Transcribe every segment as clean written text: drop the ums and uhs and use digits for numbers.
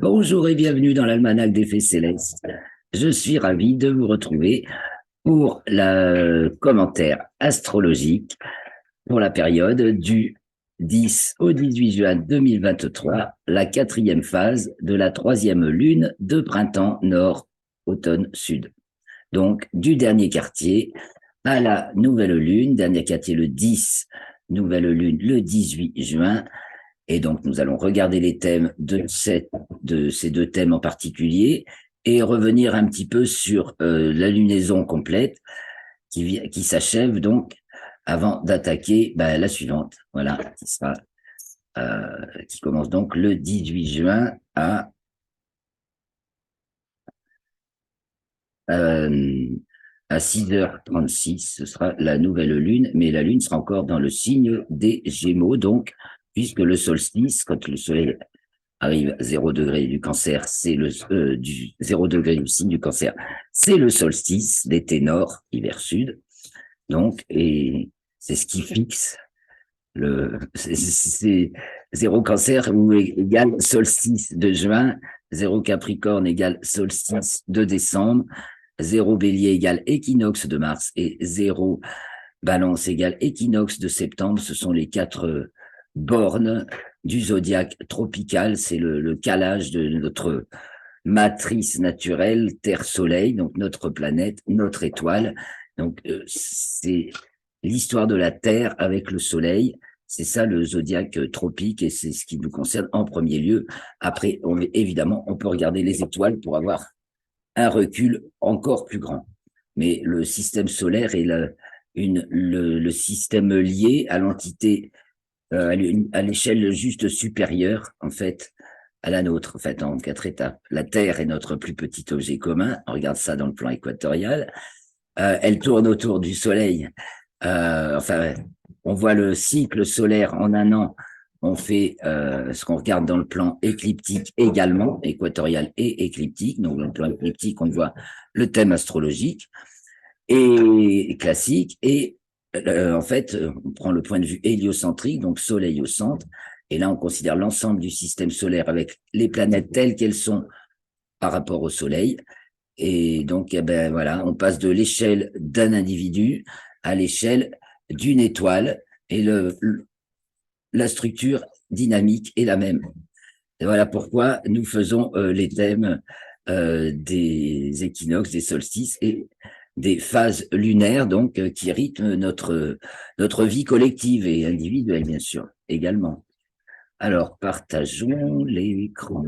Bonjour et bienvenue dans l'Almanach des Faits Célestes. Je suis ravi de vous retrouver pour le commentaire astrologique pour la période du 10 au 18 juin 2023, la quatrième phase de la troisième lune de printemps nord, automne, sud. Donc, du dernier quartier à la nouvelle lune, dernier quartier le 10, nouvelle lune le 18 juin, et donc, nous allons regarder les thèmes de ces deux thèmes en particulier et revenir un petit peu sur la lunaison complète qui s'achève donc avant d'attaquer la suivante, voilà, qui commence donc le 18 juin euh, à 6h36. Ce sera la nouvelle lune, mais la lune sera encore dans le signe des Gémeaux, donc, puisque le solstice, quand le soleil arrive à 0 degré du cancer, c'est du 0 degré du signe du cancer, c'est le solstice, l'été nord, hiver sud. Donc, et c'est ce qui fixe c'est 0 cancer ou égale solstice de juin, 0 capricorne égale solstice de décembre, 0 bélier égale équinoxe de mars et 0 balance égale équinoxe de septembre. Ce sont les quatre bornes du zodiaque tropical. C'est le calage de notre matrice naturelle, Terre-Soleil, donc notre planète, notre étoile. Donc, c'est l'histoire de la Terre avec le Soleil. C'est ça le zodiaque tropique et c'est ce qui nous concerne en premier lieu. Après, évidemment, on peut regarder les étoiles pour avoir un recul encore plus grand. Mais le système solaire est le système lié à l'entité, à l'échelle juste supérieure, en fait, à la nôtre, en fait, en 4 étapes. La Terre est notre plus petit objet commun. On regarde ça dans le plan équatorial. Elle tourne autour du Soleil. Enfin, on voit le cycle solaire en un an. On fait ce qu'on regarde dans le plan écliptique également, équatorial et écliptique. Donc, dans le plan écliptique, on voit le thème astrologique et classique. Et en fait, on prend le point de vue héliocentrique, donc Soleil au centre. Et là, on considère l'ensemble du système solaire avec les planètes telles qu'elles sont par rapport au Soleil. Et donc, eh ben, voilà, on passe de l'échelle d'un individu à l'échelle d'une étoile et la structure dynamique est la même. Et voilà pourquoi nous faisons les thèmes des équinoxes, des solstices et des phases lunaires, donc, qui rythment notre vie collective et individuelle, bien sûr, également. Alors, partageons l'écran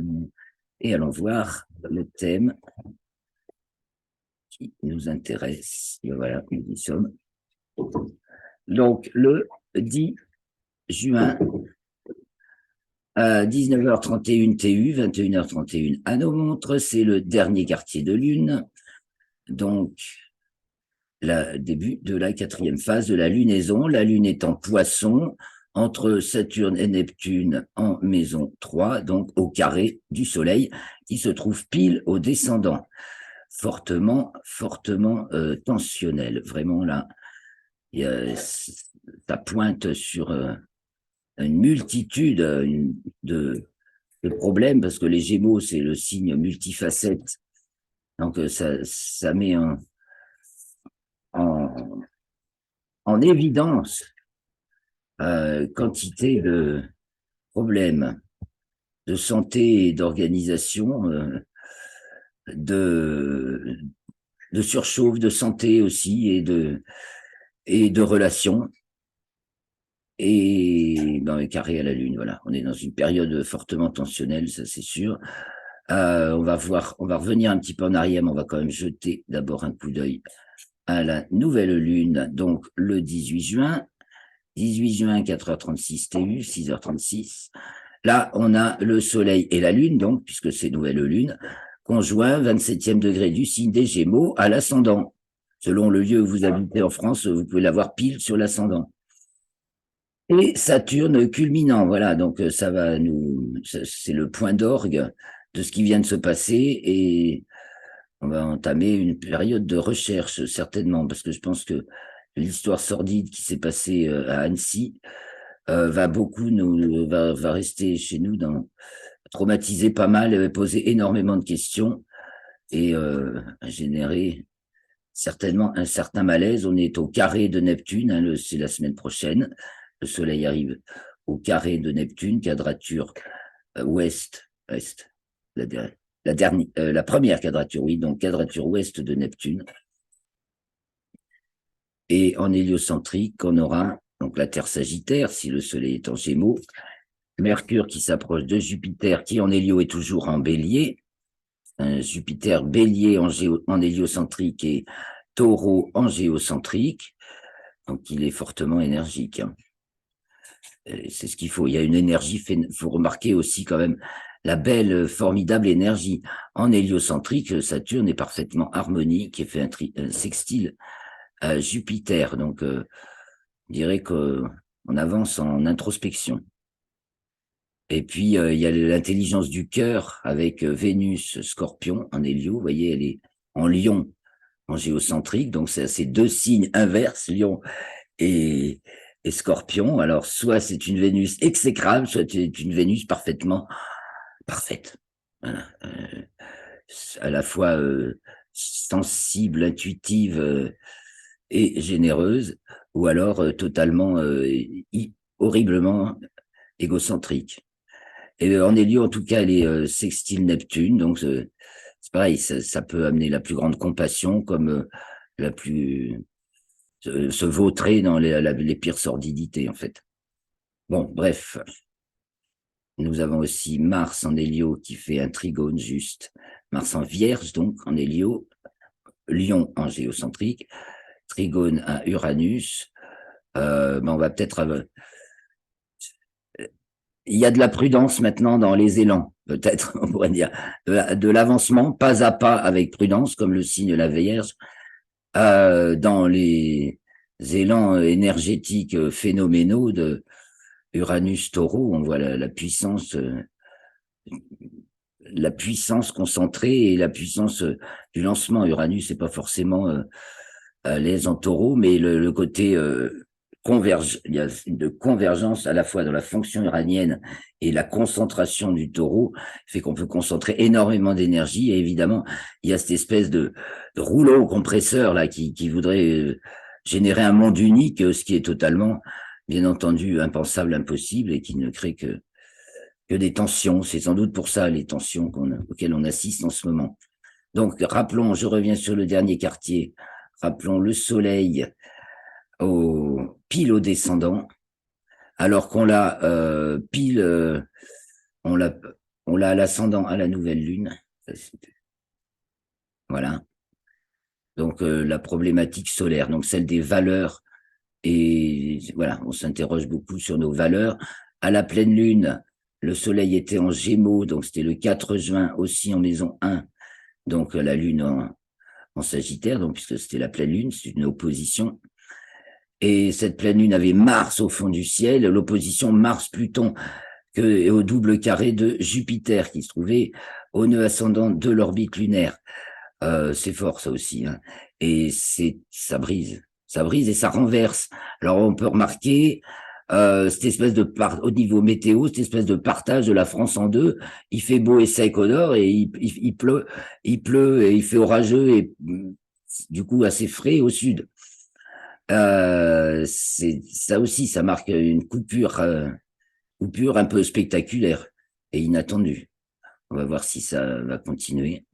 et allons voir le thème qui nous intéresse. Et voilà, nous y sommes. Donc, le 10 juin, à 19h31 TU, 21h31 à nos montres, c'est le dernier quartier de lune. Donc, le début de la quatrième phase de la lunaison. La lune est en poisson, entre Saturne et Neptune en maison 3, donc au carré du soleil, qui se trouve pile au descendant. Fortement tensionnel. Vraiment, là, ça pointe sur une multitude de problèmes, parce que les Gémeaux, c'est le signe multifacette. Donc, ça met en, en évidence quantité de problèmes de santé et d'organisation, de, de surchauffe, de santé aussi et de relations. Et dans les carrés à la Lune, voilà. On est dans une période fortement tensionnelle, ça c'est sûr. On va revenir un petit peu en arrière, mais on va quand même jeter d'abord un coup d'œil à la nouvelle Lune, donc le 18 juin. 18 juin, 4h36 TU, 6h36. Là, on a le Soleil et la Lune, donc, puisque c'est nouvelle Lune, conjoint 27e degré du signe des Gémeaux à l'ascendant. Selon le lieu où vous habitez en France, vous pouvez l'avoir pile sur l'ascendant. Et Saturne culminant, voilà, donc ça va c'est le point d'orgue de ce qui vient de se passer et on va entamer une période de recherche certainement parce que je pense que l'histoire sordide qui s'est passée à Annecy va rester chez nous traumatisé pas mal, posé énormément de questions et a généré certainement un certain malaise. On est au carré de Neptune, hein, c'est la semaine prochaine. Le Soleil arrive au carré de Neptune, quadrature ouest, la première quadrature, oui, donc quadrature ouest de Neptune. Et en héliocentrique, on aura donc la Terre Sagittaire, si le Soleil est en Gémeaux, Mercure qui s'approche de Jupiter, qui en hélio est toujours en Bélier, Jupiter Bélier en héliocentrique et Taureau en géocentrique, donc il est fortement énergique. Hein. C'est ce qu'il faut. Il y a une énergie, il faut remarquer aussi quand même la belle, formidable énergie. En héliocentrique, Saturne est parfaitement harmonique et fait un sextile à Jupiter. Donc, on dirait qu'on avance en introspection. Et puis, il y a l'intelligence du cœur avec Vénus, Scorpion en hélio. Vous voyez, elle est en Lion, en géocentrique. Donc, c'est ces deux signes inverses, Lion et Scorpion. Alors, soit c'est une Vénus exécrable, soit c'est une Vénus parfaitement parfaite. Voilà. À la fois sensible, intuitive et généreuse, ou alors totalement, horriblement égocentrique. Et en hélio, en tout cas, elle est sextile Neptune, donc c'est pareil, ça peut amener la plus grande compassion comme la plus se vautrer dans les pires sordidités, en fait. Bon, bref. Nous avons aussi Mars en hélio qui fait un trigone juste. Mars en Vierge, donc, en hélio. Lion en géocentrique. Trigone à Uranus. On va peut-être... il y a de la prudence maintenant dans les élans, peut-être, on pourrait dire. De l'avancement, pas à pas avec prudence, comme le signe la Vierge. Dans les élans énergétiques phénoménaux de Uranus Taureau, on voit la puissance concentrée et la puissance du lancement. Uranus n'est pas forcément à l'aise en Taureau, mais le côté il y a une convergence à la fois dans la fonction uranienne et la concentration du Taureau fait qu'on peut concentrer énormément d'énergie et évidemment il y a cette espèce de rouleau compresseur là qui voudrait générer un monde unique, ce qui est totalement bien entendu impensable, impossible et qui ne crée que des tensions. C'est sans doute pour ça les tensions auxquelles on assiste en ce moment. Donc rappelons, je reviens sur le dernier quartier, rappelons le Soleil pile au descendant, alors qu'on l'a on l'a à l'ascendant à la nouvelle lune. Voilà. Donc la problématique solaire, donc celle des valeurs, et voilà, on s'interroge beaucoup sur nos valeurs. À la pleine lune, le Soleil était en Gémeaux, donc c'était le 4 juin aussi en maison 1, donc la lune en Sagittaire, donc puisque c'était la pleine lune, c'est une opposition. Et cette pleine lune avait Mars au fond du ciel, l'opposition Mars-Pluton au double carré de Jupiter qui se trouvait au nœud ascendant de l'orbite lunaire. C'est fort ça aussi, hein. Et ça brise et ça renverse. Alors on peut remarquer cette espèce au niveau météo, cette espèce de partage de la France en deux. Il fait beau et sec au nord et il pleut et il fait orageux et du coup assez frais au sud. Ça aussi, ça marque une coupure un peu spectaculaire et inattendue. On va voir si ça va continuer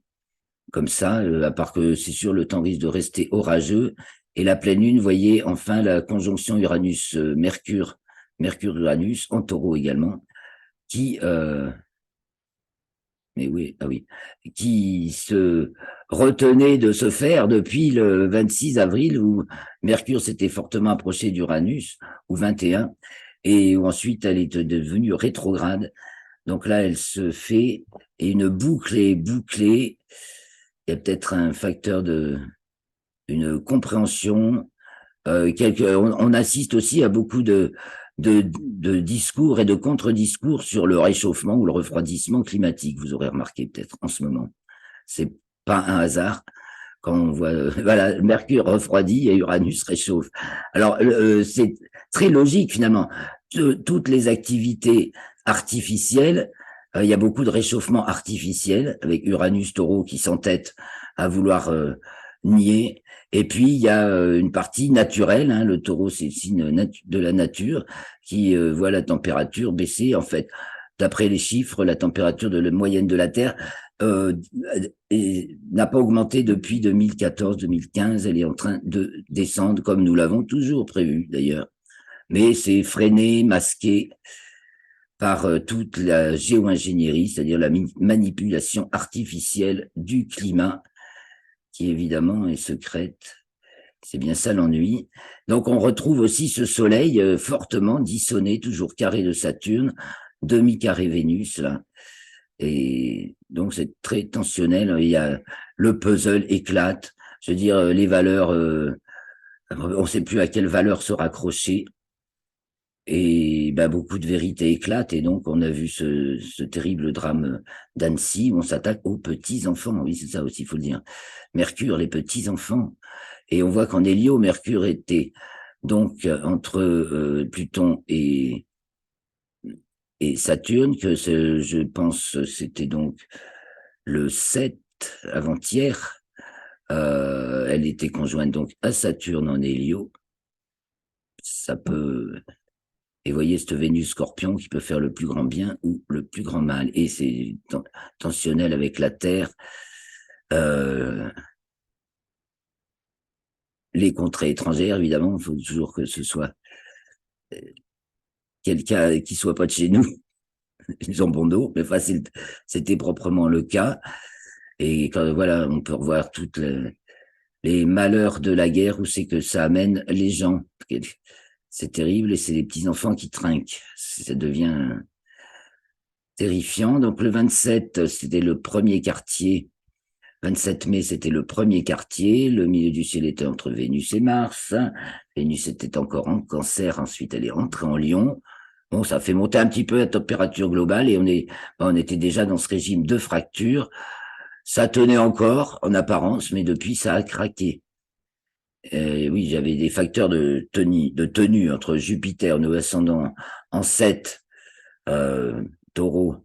comme ça, à part que c'est sûr, le temps risque de rester orageux. Et la pleine lune, vous voyez, enfin, la conjonction Uranus-Mercure, Mercure-Uranus, en Taureau également, mais oui, qui se retenait de se faire depuis le 26 avril où Mercure s'était fortement approché d'Uranus, ou 21, et où ensuite elle est devenue rétrograde. Donc là, elle se fait, et une boucle est bouclée. Il y a peut-être un facteur une compréhension. On assiste aussi à beaucoup de discours et de contre-discours sur le réchauffement ou le refroidissement climatique. Vous aurez remarqué peut-être en ce moment. C'est pas un hasard quand on voit voilà, Mercure refroidit et Uranus réchauffe. Alors c'est très logique finalement. Toutes les activités artificielles Il y a beaucoup de réchauffement artificiel avec Uranus, Taureau qui s'entête à vouloir nier. Et puis, il y a une partie naturelle, hein, le Taureau, c'est le signe de la nature, qui voit la température baisser. En fait, d'après les chiffres, la température de la moyenne de la Terre euh, n'a pas augmenté depuis 2014-2015. Elle est en train de descendre, comme nous l'avons toujours prévu d'ailleurs. Mais c'est freiné, masqué par toute la géo-ingénierie, c'est-à-dire la manipulation artificielle du climat, qui évidemment est secrète. C'est bien ça l'ennui. Donc on retrouve aussi ce soleil fortement dissonné, toujours carré de Saturne, demi-carré Vénus, là. Et donc c'est très tensionnel. Il y a le puzzle éclate. Je veux dire, les valeurs, on ne sait plus à quelle valeur se raccrocher. Et ben, beaucoup de vérités éclatent. Et donc on a vu ce terrible drame d'Annecy où on s'attaque aux petits-enfants. Oui, c'est ça aussi, il faut le dire. Mercure, les petits-enfants. Et on voit qu'en Hélio, Mercure était donc entre Pluton et Saturne, que je pense c'était donc le 7 avant-hier. Elle était conjointe donc à Saturne en Hélio. Ça peut... Et voyez cette Vénus Scorpion qui peut faire le plus grand bien ou le plus grand mal. Et c'est tensionnel avec la Terre. Euh, les contrées étrangères, évidemment, il faut toujours que ce soit quelqu'un qui soit pas de chez nous, jambon d'eau, mais enfin, c'était proprement le cas. Et quand, voilà, on peut revoir toutes les malheurs de la guerre, où c'est que ça amène les gens. C'est terrible et c'est les petits-enfants qui trinquent. Ça devient terrifiant. Donc le 27, c'était le premier quartier. 27 mai, c'était le premier quartier. Le milieu du ciel était entre Vénus et Mars. Vénus était encore en Cancer. Ensuite, elle est rentrée en Lion. Bon, ça fait monter un petit peu la température globale et on était déjà dans ce régime de fracture. Ça tenait encore en apparence, mais depuis, ça a craqué. Oui, j'avais des facteurs de tenue entre Jupiter, nos ascendants en 7, Taureau,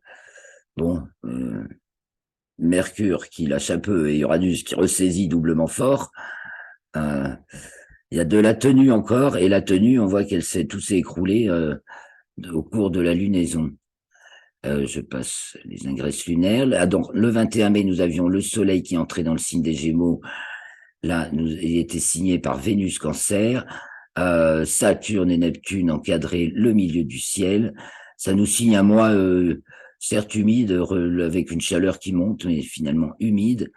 bon, Mercure qui lâche un peu et Uranus qui ressaisit doublement fort. Euh, il y a de la tenue encore, et la tenue, on voit tout s'est écroulé au cours de la lunaison. Je passe les ingresses lunaires. Ah, donc, le 21 mai, nous avions le Soleil qui entrait dans le signe des Gémeaux. Là, il était signé par Vénus Cancer. Saturne et Neptune encadraient le milieu du ciel. Ça nous signe un mois, certes humide, avec une chaleur qui monte, mais finalement humide.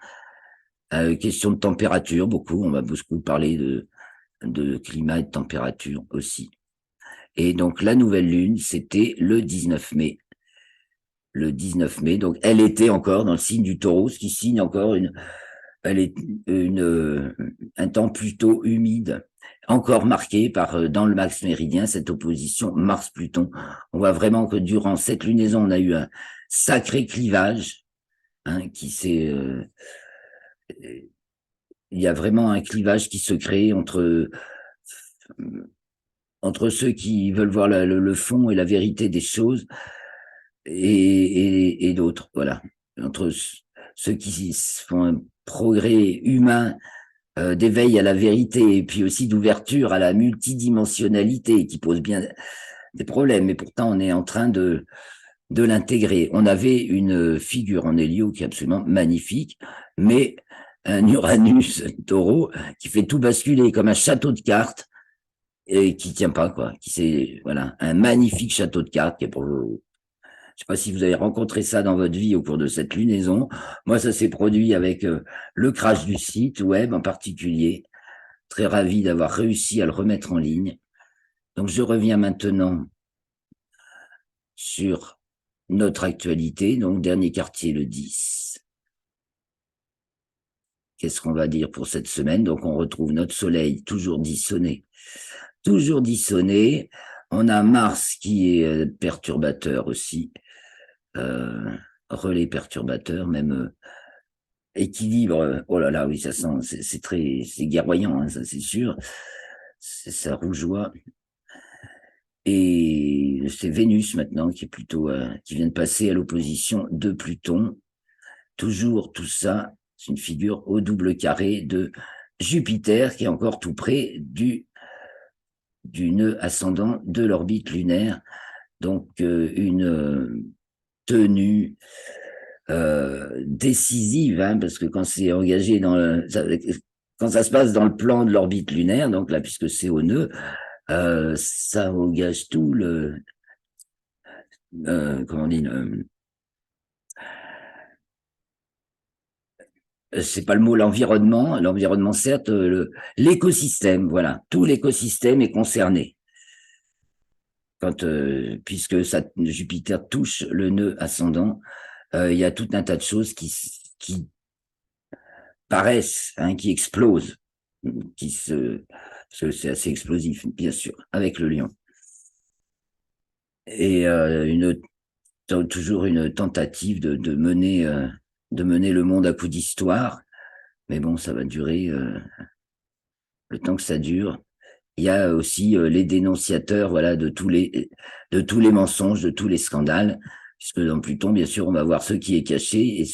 Question de température, beaucoup. On va beaucoup parler de climat et de température aussi. Et donc, la nouvelle lune, c'était le 19 mai. Le 19 mai, donc elle était encore dans le signe du Taureau, ce qui signe encore un temps plutôt humide, encore marqué par, dans le max méridien, cette opposition Mars-Pluton. On voit vraiment que durant cette lunaison, on a eu un sacré clivage, hein, il y a vraiment un clivage qui se crée entre ceux qui veulent voir le fond et la vérité des choses et d'autres, voilà. Entre ceux qui font un progrès humain, d'éveil à la vérité et puis aussi d'ouverture à la multidimensionnalité qui pose bien des problèmes, mais pourtant on est en train de l'intégrer. On avait une figure en Hélio qui est absolument magnifique, mais un Uranus taureau qui fait tout basculer comme un château de cartes et qui tient pas, quoi. Voilà, un magnifique château de cartes qui est pour vous. Je sais pas si vous avez rencontré ça dans votre vie au cours de cette lunaison. Moi, ça s'est produit avec le crash du site web en particulier. Très ravi d'avoir réussi à le remettre en ligne. Donc, je reviens maintenant sur notre actualité. Donc, dernier quartier, le 10. Qu'est-ce qu'on va dire pour cette semaine? Donc, on retrouve notre soleil toujours dissonné. Toujours dissonné. On a Mars qui est perturbateur aussi. Relais perturbateur, même équilibre. Oh là là, oui, ça sent, c'est guerroyant, hein, ça c'est sûr. Ça rougeoie. Et c'est Vénus maintenant qui est plutôt qui vient de passer à l'opposition de Pluton. Toujours tout ça, c'est une figure au double carré de Jupiter qui est encore tout près du nœud ascendant de l'orbite lunaire. Donc une tenue décisive, hein, parce que quand c'est engagé quand ça se passe dans le plan de l'orbite lunaire, donc là puisque c'est au nœud, ça engage tout comment on dit, c'est pas le mot l'environnement certes, l'écosystème, voilà, tout l'écosystème est concerné. Puisque Jupiter touche le nœud ascendant, il y a tout un tas de choses qui paraissent, hein, qui explosent, parce que c'est assez explosif, bien sûr, avec le lion. Et toujours une tentative de mener le monde à coup d'histoire, mais bon, ça va durer le temps que ça dure. Il y a aussi les dénonciateurs, voilà, de tous les mensonges, de tous les scandales, puisque dans Pluton, bien sûr, on va voir ce qui est caché et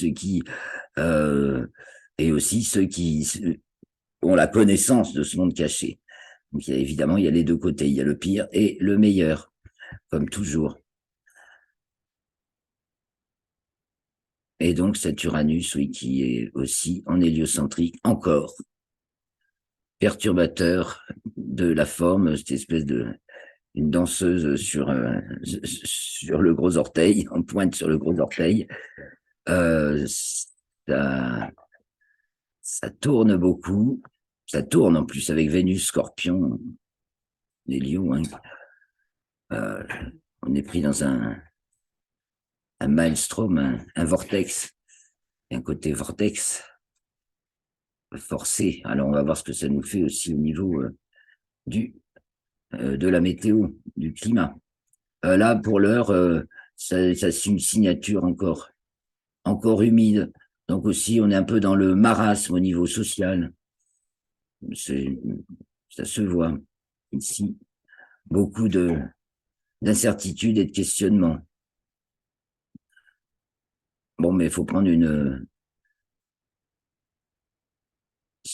et aussi ceux qui ont la connaissance de ce monde caché. Donc évidemment, il y a les deux côtés, il y a le pire et le meilleur, comme toujours. Et donc cet Uranus, oui, qui est aussi en héliocentrique, encore perturbateur de la forme, cette espèce une danseuse sur le gros orteil, en pointe sur le gros orteil. Ça, ça tourne beaucoup. Ça tourne en plus avec Vénus, Scorpion, les lions. Hein. On est pris dans un maelstrom, un vortex, un côté vortex forcé. Alors on va voir ce que ça nous fait aussi au niveau de la météo, du climat. Là, pour l'heure, ça c'est une signature encore humide. Donc aussi, on est un peu dans le marasme au niveau social. Ça se voit ici. Beaucoup d'incertitudes et de questionnements. Bon, mais il faut prendre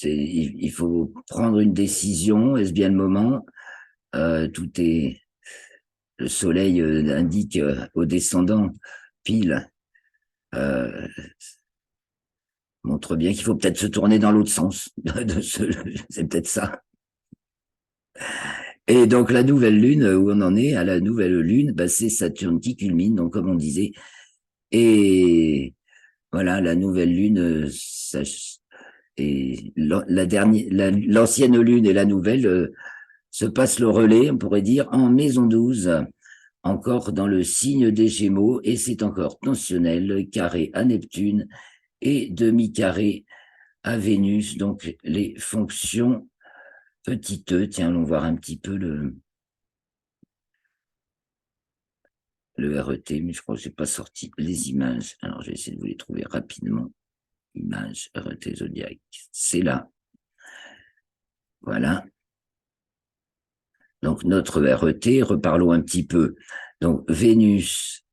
il faut prendre une décision. Est-ce bien le moment? Le soleil indique au descendant pile, montre bien qu'il faut peut-être se tourner dans l'autre sens. C'est peut-être ça. Et donc la nouvelle lune, où on en est à la nouvelle lune, bah, c'est Saturne qui culmine, donc comme on disait. Et voilà, la nouvelle lune, et l'ancienne lune et la nouvelle se passent le relais, on pourrait dire, en maison 12, encore dans le signe des Gémeaux, et c'est encore tensionnel, carré à Neptune et demi-carré à Vénus, donc les fonctions petit e. Tiens, allons voir un petit peu le RET, mais je crois que je n'ai pas sorti les images. Alors, je vais essayer de vous les trouver rapidement. Images RET Zodiac, c'est là. Voilà. Donc, notre RET, reparlons un petit peu. Donc, Vénus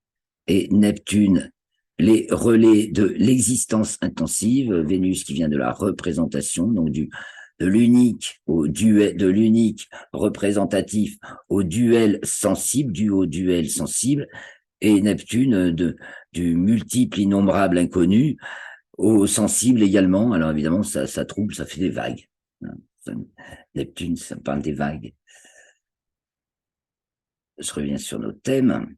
et Neptune, les relais de l'existence intensive. Vénus qui vient de la représentation, donc de l'unique au duel, de l'unique représentatif au duel sensible, au duel sensible, et Neptune du multiple innombrable inconnu au sensible également. Alors évidemment, ça trouble, ça fait des vagues. Neptune, ça parle des vagues. Je reviens sur nos thèmes.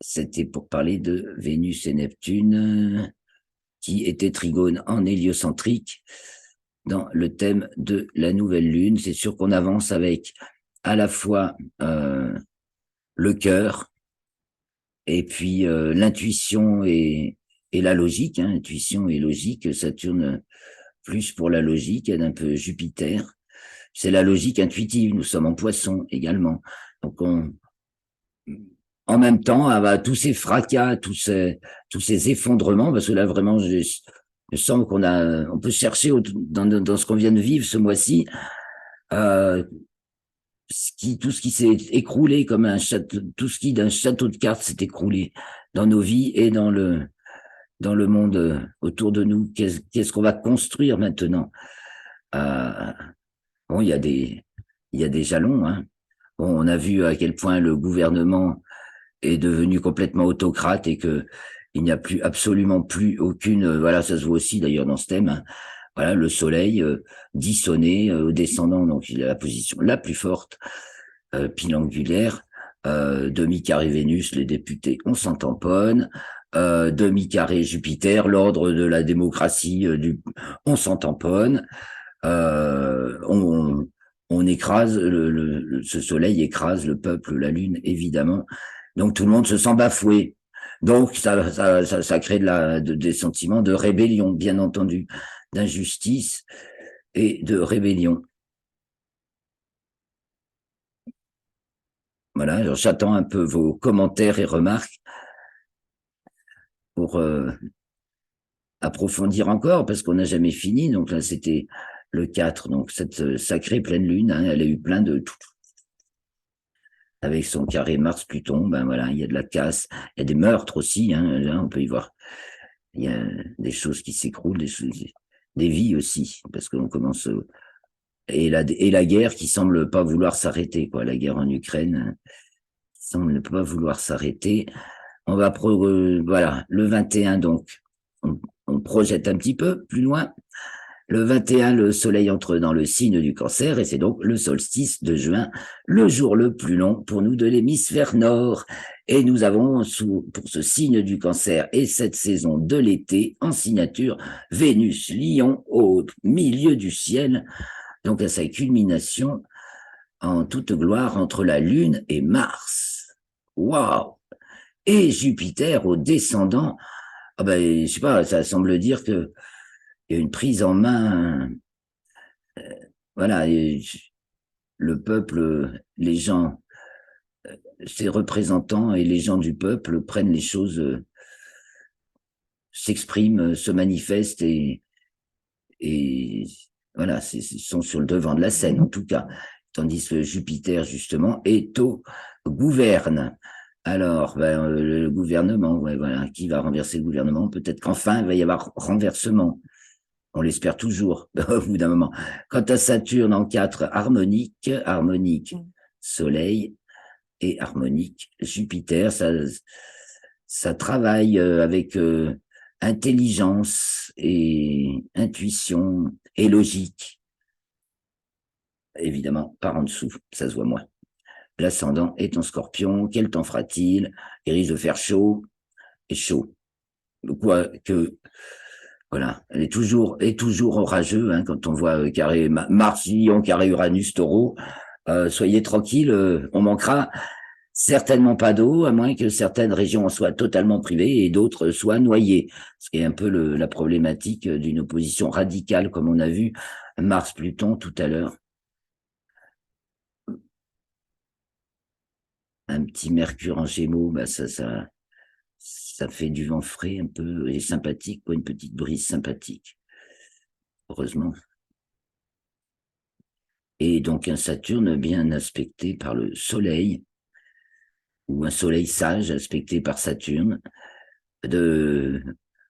C'était pour parler de Vénus et Neptune, qui étaient trigones en héliocentrique dans le thème de la nouvelle lune. C'est sûr qu'on avance avec à la fois le cœur et puis l'intuition et la logique. Hein, intuition et logique, Saturne plus pour la logique, aide un peu Jupiter. C'est la logique intuitive. Nous sommes en Poisson également. Donc en même temps, tous ces fracas, tous ces effondrements, parce que là vraiment, je sens on peut chercher dans ce qu'on vient de vivre ce mois-ci, tout ce qui s'est écroulé comme un château, tout ce qui d'un château de cartes s'est écroulé dans nos vies et dans le monde autour de nous. Qu'est-ce qu'on va construire maintenant? euh, Bon, il y a des jalons, hein. Bon, on a vu à quel point le gouvernement est devenu complètement autocrate et que il n'y a plus absolument plus aucune, voilà, ça se voit aussi d'ailleurs dans ce thème, hein. Voilà, le soleil dissonné au descendant, donc il a la position la plus forte, pile angulaire, demi-carré Vénus, les députés, on s'en tamponne, demi-carré Jupiter, l'ordre de la démocratie, on s'en tamponne, euh, on, on écrase, ce soleil écrase le peuple, la lune, évidemment. Donc tout le monde se sent bafoué. Donc ça crée des sentiments de rébellion, bien entendu, d'injustice et de rébellion. Voilà, alors j'attends un peu vos commentaires et remarques pour approfondir encore, parce qu'on n'a jamais fini. Donc là, c'était le 4, donc cette sacrée pleine lune, hein, elle a eu plein de tout, avec son carré Mars-Pluton, ben voilà, il y a de la casse, il y a des meurtres aussi, hein, là, on peut y voir. Il y a des choses qui s'écroulent, des vies aussi, parce qu'on commence et la guerre qui semble pas vouloir s'arrêter, quoi, la guerre en Ukraine qui semble ne pas vouloir s'arrêter. On va voilà, le 21 donc, on projette un petit peu plus loin. Le 21, le soleil entre dans le signe du Cancer et c'est donc le solstice de juin, le jour le plus long pour nous de l'hémisphère nord. Et nous avons pour ce signe du Cancer et cette saison de l'été en signature Vénus, Lion au milieu du ciel, donc à sa culmination en toute gloire entre la Lune et Mars. Waouh! Et Jupiter au descendant. Ah ben, je sais pas, ça semble dire que il y a une prise en main. Voilà, et le peuple, les gens, ses représentants et les gens du peuple prennent les choses, s'expriment, se manifestent et voilà, sont sur le devant de la scène en tout cas. Tandis que Jupiter, justement, est au gouverne. Alors, ben, le gouvernement, ouais, voilà, qui va renverser le gouvernement? Peut-être qu'enfin, il va y avoir renversement. On l'espère toujours, au bout d'un moment. Quant à Saturne en 4, harmonique Soleil et harmonique Jupiter, ça travaille avec intelligence et intuition et logique. Évidemment, par en dessous, ça se voit moins. L'ascendant est en Scorpion, quel temps fera-t-il? Il risque de faire chaud et chaud. Quoique voilà, elle est toujours orageux, hein, quand on voit carré Mars, Lion, carré Uranus, Taureau. Soyez tranquille, on manquera certainement pas d'eau, à moins que certaines régions en soient totalement privées et d'autres soient noyées. Ce qui est un peu la problématique d'une opposition radicale, comme on a vu Mars-Pluton tout à l'heure. Un petit Mercure en Gémeaux, bah ça fait du vent frais un peu et sympathique, quoi, une petite brise sympathique. Heureusement. Et donc un Saturne bien aspecté par le Soleil, ou un Soleil sage aspecté par Saturne,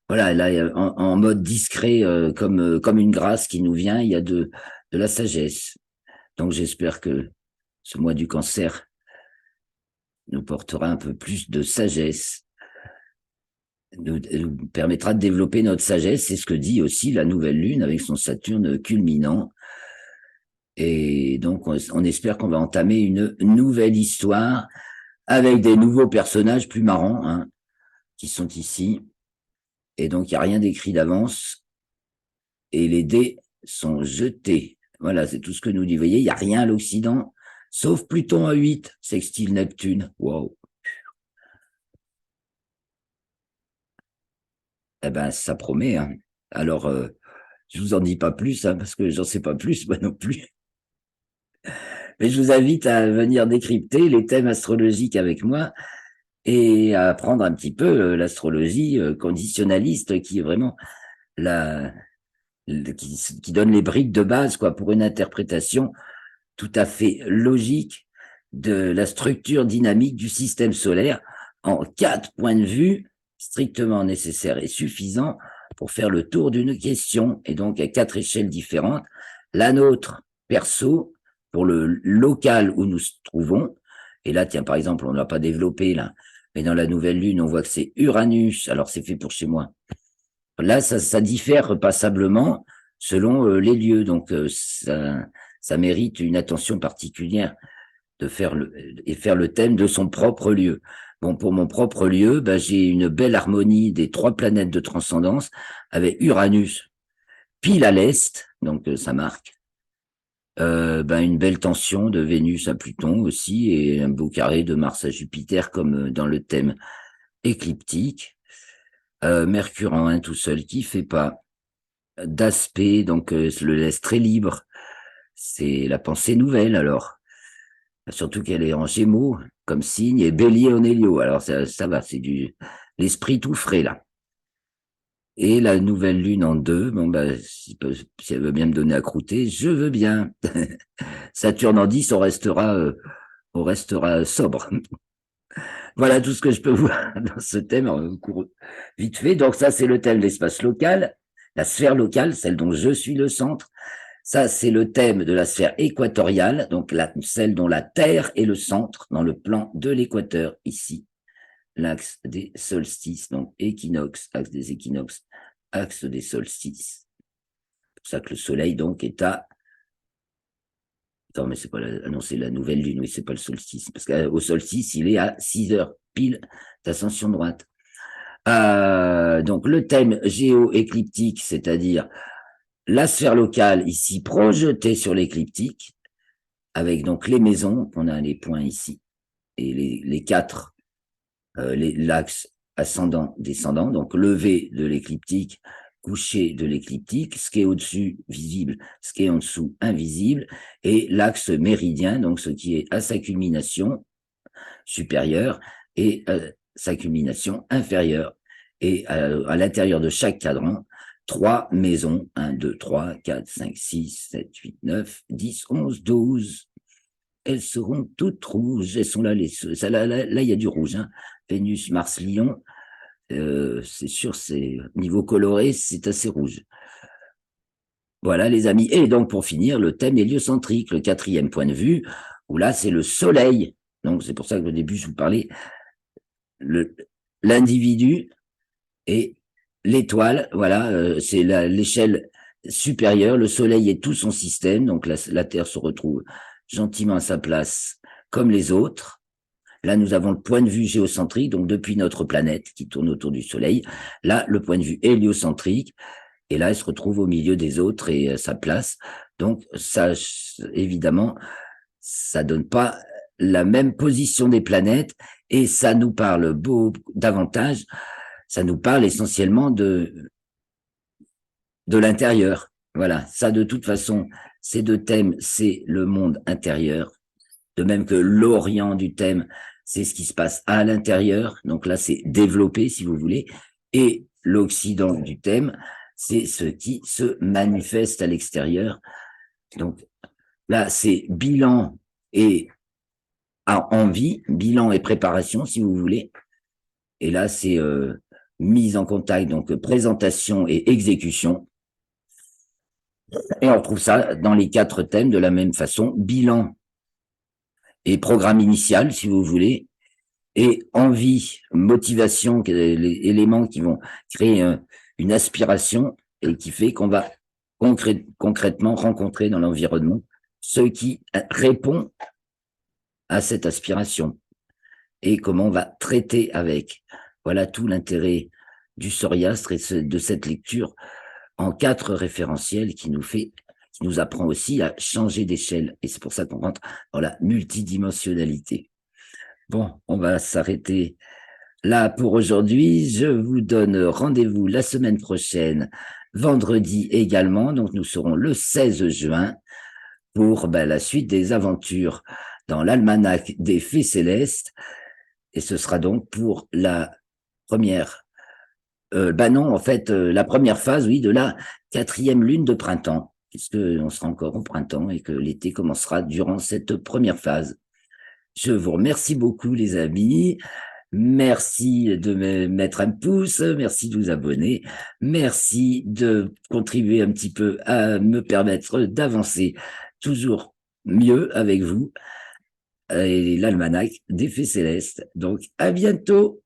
voilà, là, en mode discret, comme une grâce qui nous vient, il y a de la sagesse. Donc j'espère que ce mois du Cancer nous portera un peu plus de sagesse, nous permettra de développer notre sagesse. C'est ce que dit aussi la nouvelle lune avec son Saturne culminant. Et donc, on espère qu'on va entamer une nouvelle histoire avec des nouveaux personnages plus marrants, hein, qui sont ici. Et donc, il n'y a rien d'écrit d'avance. Et les dés sont jetés. Voilà, c'est tout ce que nous dit. Vous voyez, il n'y a rien à l'Occident, sauf Pluton à 8, sextile Neptune. Wow. Eh ben, ça promet, hein. Alors, je vous en dis pas plus, hein, parce que j'en sais pas plus, moi non plus. Mais je vous invite à venir décrypter les thèmes astrologiques avec moi et à apprendre un petit peu l'astrologie conditionnaliste qui est vraiment qui donne les briques de base, quoi, pour une interprétation tout à fait logique de la structure dynamique du système solaire en 4 points de vue strictement nécessaires et suffisants pour faire le tour d'une question, et donc à 4 échelles différentes. La nôtre, perso, pour le local où nous nous trouvons, et là, tiens, par exemple, on ne l'a pas développé, là, mais dans la nouvelle lune, on voit que c'est Uranus, alors c'est fait pour chez moi. Là, ça diffère passablement selon les lieux, donc ça mérite une attention particulière de faire le thème de son propre lieu. Bon, pour mon propre lieu, ben, j'ai une belle harmonie des 3 planètes de transcendance avec Uranus pile à l'est, donc ça marque. Ben, une belle tension de Vénus à Pluton aussi et un beau carré de Mars à Jupiter comme dans le thème écliptique. Mercure en 1 tout seul qui fait pas d'aspect, donc le laisse très libre. C'est la pensée nouvelle alors. Surtout qu'elle est en Gémeaux comme signe et Bélier en Hélio. Alors ça va, c'est l'esprit tout frais là. Et la nouvelle lune en 2, bon bah si elle veut bien me donner à croûter, je veux bien. Saturne en 10, on restera sobre. Voilà tout ce que je peux voir dans ce thème en cours vite fait. Donc ça, c'est le thème de l'espace local, la sphère locale, celle dont je suis le centre. Ça, c'est le thème de la sphère équatoriale, donc celle dont la Terre est le centre dans le plan de l'équateur, ici. L'axe des solstices, donc équinoxe, axe des équinoxes, axe des solstices. C'est pour ça que le soleil, donc, est à... Attends, mais c'est pas non, c'est la nouvelle lune, oui, c'est pas le solstice. Parce qu'au solstice, il est à 6 heures, pile d'ascension droite. Donc, le thème géoécliptique, c'est-à-dire la sphère locale ici projetée sur l'écliptique, avec donc les maisons, on a les points ici, et les 4, l'axe ascendant, descendant, donc levé de l'écliptique, coucher de l'écliptique, ce qui est au-dessus visible, ce qui est en dessous invisible, et l'axe méridien, donc ce qui est à sa culmination supérieure et sa culmination inférieure. Et à l'intérieur de chaque cadran, 3 maisons, 1, 2, 3, 4, 5, 6, 7, 8, 9, 10, 11, 12. Elles seront toutes rouges. Elles sont là, là, il y a du rouge. Hein. Vénus, Mars, Lion, c'est sûr, niveau coloré, c'est assez rouge. Voilà, les amis. Et donc, pour finir, le thème héliocentrique, le 4e point de vue, où là, c'est le soleil. Donc, c'est pour ça que au début, je vous parlais, l'individu et l'étoile, voilà, c'est l'échelle supérieure. Le soleil est tout son système. Donc, la Terre se retrouve gentiment à sa place comme les autres. Là, nous avons le point de vue géocentrique, donc depuis notre planète qui tourne autour du Soleil. Là, le point de vue héliocentrique. Et là, elle se retrouve au milieu des autres et à sa place. Donc, ça, évidemment, ça donne pas la même position des planètes et ça nous parle davantage, ça nous parle essentiellement de l'intérieur. Voilà, ça de toute façon, ces 2 thèmes, c'est le monde intérieur, de même que l'orient du thème, c'est ce qui se passe à l'intérieur, donc là c'est développé si vous voulez, et l'occident du thème, c'est ce qui se manifeste à l'extérieur. Donc là c'est bilan et envie, bilan et préparation si vous voulez, et là c'est mise en contact, donc présentation et exécution. Et on retrouve ça dans les 4 thèmes de la même façon, bilan et programme initial, si vous voulez, et envie, motivation, les éléments qui vont créer une aspiration et qui fait qu'on va concrètement rencontrer dans l'environnement ce qui répond à cette aspiration et comment on va traiter avec. Voilà tout l'intérêt du Soriastre et de cette lecture en 4 référentiels qui nous apprend aussi à changer d'échelle. Et c'est pour ça qu'on rentre dans la multidimensionnalité. Bon, on va s'arrêter là pour aujourd'hui. Je vous donne rendez-vous la semaine prochaine, vendredi également. Donc, nous serons le 16 juin pour la suite des aventures dans l'almanach des Fées célestes. Et ce sera donc pour la première la première phase, oui, de la 4e lune de printemps, puisqu'on sera encore au printemps et que l'été commencera durant cette première phase. Je vous remercie beaucoup, les amis. Merci de me mettre un pouce, merci de vous abonner, merci de contribuer un petit peu à me permettre d'avancer toujours mieux avec vous et l'almanach des Fées Célestes. Donc, à bientôt!